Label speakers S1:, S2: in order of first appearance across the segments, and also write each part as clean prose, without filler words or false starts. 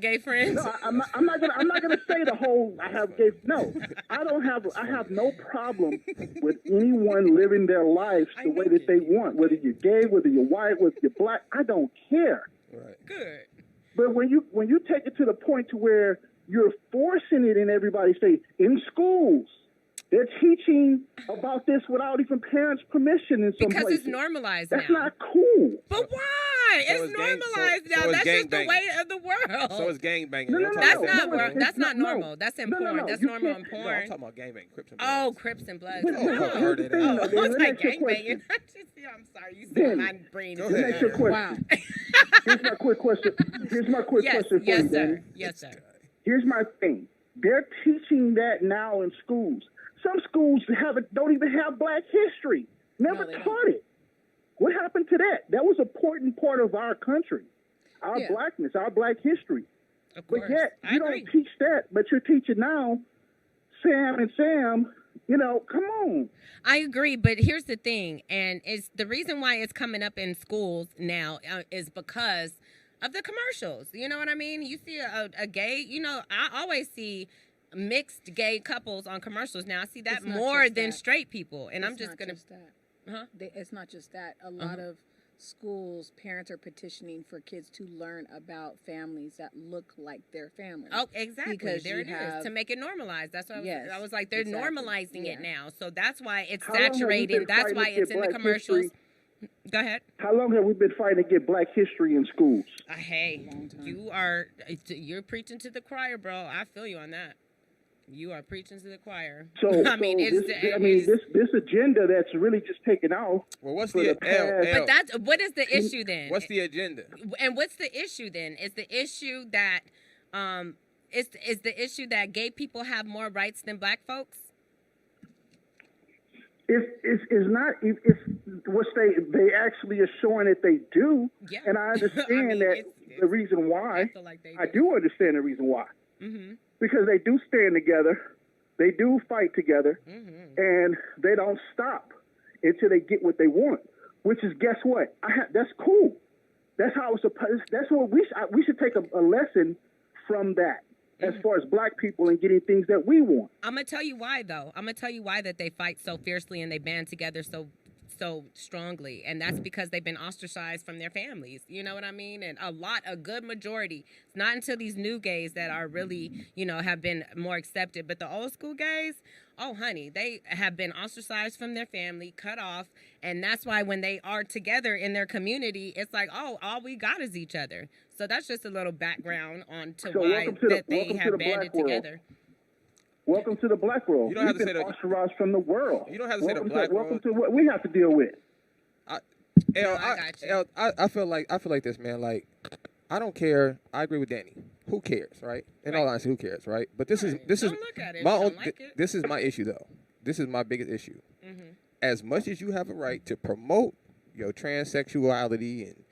S1: gay friends?
S2: No, I'm not gonna say the whole. I have gay. No, I don't have. I have no problem with anyone living their lives the way that they want. Whether you're gay, whether you're white, whether you're black, I don't care.
S3: Right.
S1: Good.
S2: But when you take it to the point to where you're forcing it in everybody's face in schools. They're teaching about this without even parents' permission in some
S1: because
S2: places.
S1: It's normalized
S2: That's
S1: now.
S2: not cool.
S1: But why?
S3: So
S1: It's normalized now.
S3: so
S1: That's
S3: gang
S1: just the
S3: banging.
S1: way of the world.
S3: So it's gangbanging.
S2: No,
S1: That's not normal. That's in porn.
S2: no,
S1: That's
S2: you
S1: normal in
S2: can't-
S1: porn.
S3: No, I'm talking about gangbanging. Crips and Bloods.
S1: Oh, Crips and Bloods.
S2: But-
S1: Oh,
S2: but-
S3: heard
S2: but
S3: it.
S2: the thing,
S1: oh,
S2: though,
S1: it's
S2: let me
S1: like
S2: ask you a
S1: gangbanging.
S2: question.
S1: I'm sorry. You said
S2: Ben,
S1: my brain
S3: go
S1: is
S3: ahead.
S2: Let me ask you a question.
S1: Wow.
S2: Here's my quick question. Here's my quick
S1: Yes,
S2: question for
S1: yes,
S2: you,
S1: sir.
S2: Danny.
S1: Yes, sir.
S2: Here's my thing. They're teaching that now in schools. Some schools don't even have Black history. Never
S4: they
S2: taught it. What happened to that? That was an important part of our country, our
S4: Yeah.
S2: blackness, our Black history.
S1: Of course.
S2: But yet,
S1: I
S2: you
S1: agree.
S2: don't teach that, but you're teaching now Sam and Sam, come on.
S1: I agree, but here's the thing, and it's the reason why it's coming up in schools now is because of the commercials. You know what I mean? You see a gay, I always see mixed gay couples on commercials now. I see that
S4: It's not
S1: more
S4: just
S1: than
S4: that.
S1: straight people, and I'm
S4: It's
S1: just
S4: not
S1: gonna.
S4: just that.
S1: Huh?
S4: It's not just that. A lot of schools, parents are petitioning for kids to learn about families that look like their families.
S1: Oh, exactly.
S4: Because
S1: there
S4: you
S1: it is
S4: have-
S1: to make it normalized. That's what
S4: Yes,
S1: I was like. They're
S4: exactly.
S1: normalizing it
S4: Yeah.
S1: now, so that's why it's
S2: How long have we
S1: saturating.
S2: been
S1: That's
S2: fighting
S1: why
S2: to
S1: it's
S2: get
S1: in the
S2: Black
S1: commercials.
S2: history?
S1: Go ahead.
S2: How long have we been fighting to get Black history in schools?
S1: Hey,
S4: Long time.
S1: you're preaching to the choir, bro. I feel you on that. You are preaching to the choir.
S2: So,
S1: I mean,
S2: this agenda that's really just taken out.
S3: Well, what's
S2: For
S3: the
S2: the
S3: L?
S2: past-
S1: but what is the issue then?
S3: What's the agenda?
S1: And what's the issue then? Is the issue that is the issue that gay people have more rights than black folks?
S2: It's not. It's what they actually are showing that they do.
S1: Yeah.
S2: And I understand
S1: I mean,
S2: that
S1: it's-
S2: the reason why.
S1: I feel like they
S2: I do understand the reason why.
S1: Mm-hmm.
S2: Because they do stand together, they do fight together,
S1: Mm-hmm.
S2: and they don't stop until they get what they want. Which is, guess what? That's cool. That's how it's supposed. That's what we should take a lesson from that. As far as Black people and getting things that we want.
S1: I'm gonna tell you why, though. I'm gonna tell you why that they fight so fiercely and they band together so strongly, and that's because they've been ostracized from their families. You know what I mean? And a good majority. It's not until these new gays that are really, have been more accepted. But the old school gays, oh honey, they have been ostracized from their family, cut off, and that's why when they are together in their community, it's like, oh, all we got is each other. So that's just a little background on to
S2: So
S1: why
S2: welcome to
S1: that
S2: the-
S1: they
S2: welcome to
S1: have
S2: the
S1: banded
S2: Black world.
S1: together.
S2: Welcome to the Black world.
S3: You don't have
S2: We've
S3: to
S2: been
S3: say the-
S2: ostracized from the world.
S3: You don't have to say the
S2: Welcome
S3: Black
S2: Welcome
S3: world.
S2: to what we have to deal with.
S3: I feel like this, man. Like, I don't care. I agree with Danny. Who cares, right? In all honesty, who cares, right? But this is
S1: Don't look at it if
S3: my
S1: you
S3: own.
S1: don't like it.
S3: This is my issue, though. This is my biggest issue.
S1: Mm-hmm.
S3: As much as you have a right to promote your transsexuality and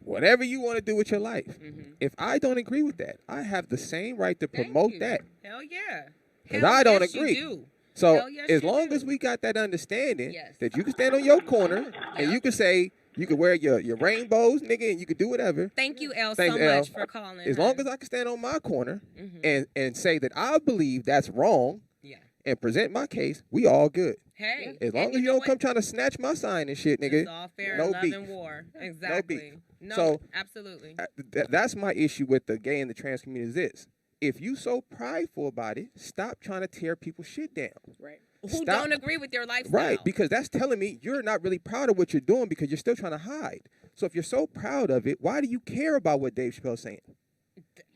S3: whatever you want to do with your life, if I don't agree with that, I have the same right to
S1: Thank
S3: promote
S1: you.
S3: that.
S1: Hell yeah.
S3: Because
S1: Hell
S3: I don't
S1: yes, you
S3: agree.
S1: do.
S3: So
S1: Hell yes,
S3: as
S1: you
S3: long
S1: do.
S3: as we got that understanding
S1: Yes.
S3: that you can stand on your corner and you can say you can wear your rainbows, nigga, and you can do whatever.
S1: Thank you, Elle,
S3: Thanks,
S1: so
S3: Elle.
S1: much for calling.
S3: As long as I can stand on my corner
S1: Mhm.
S3: and say that I believe that's wrong
S1: Yeah.
S3: and present my case, we all good.
S1: Hey.
S3: As long
S1: and
S3: as you
S1: know
S3: don't
S1: what?
S3: come trying to snatch my sign and shit, nigga.
S1: It's all fair
S3: no
S1: in love
S3: beef.
S1: and war. Exactly.
S3: beef.
S1: No,
S3: So,
S1: absolutely.
S3: That's my issue with the gay and the trans community is this. If you so prideful about it, stop trying to tear people's shit down.
S4: Right.
S1: Who
S3: stop-
S1: don't agree with your lifestyle.
S3: Right, because that's telling me you're not really proud of what you're doing because you're still trying to hide. So if you're so proud of it, why do you care about what Dave Chappelle's saying?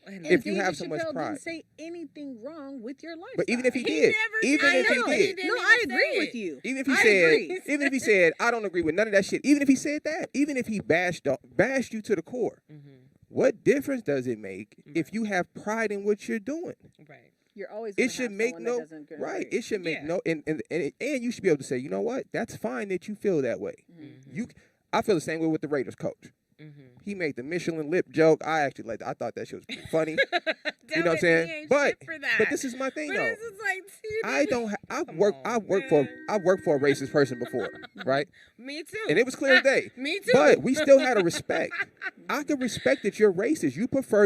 S4: And
S3: If you
S4: David
S3: have so much
S4: Chappelle
S3: pride.
S4: didn't say anything wrong with your lifestyle.
S3: But even if he
S1: He
S3: did,
S1: never
S3: even
S1: said
S3: if he
S1: that.
S3: did,
S1: didn't
S4: No,
S1: even
S4: I
S1: say
S4: agree
S1: it.
S4: with you.
S3: even if he
S4: I
S3: said,
S4: agree.
S3: even if he said, I don't agree with none of that shit, even if he said that, even if he bashed you to the core, what difference does it make if you have pride in what you're doing?
S1: Right.
S4: You're always
S3: It
S4: gonna
S3: should
S4: have
S3: make
S4: someone
S3: no
S4: that doesn't agree.
S3: right. It should make
S1: Yeah.
S3: no and you should be able to say, you know what? That's fine that you feel that way. I feel the same way with the Raiders coach. He made the Michelin lip joke. I thought that shit was pretty funny. You know what I'm saying? But this is my thing
S1: But
S3: though.
S1: this is like, dude,
S3: I don't. I've
S1: Come
S3: worked.
S1: on,
S3: I've worked
S1: man.
S3: for a racist person before, right?
S1: Me too.
S3: And it was clear as day.
S1: Me too.
S3: But we still had a respect. I could respect that you're racist. You prefer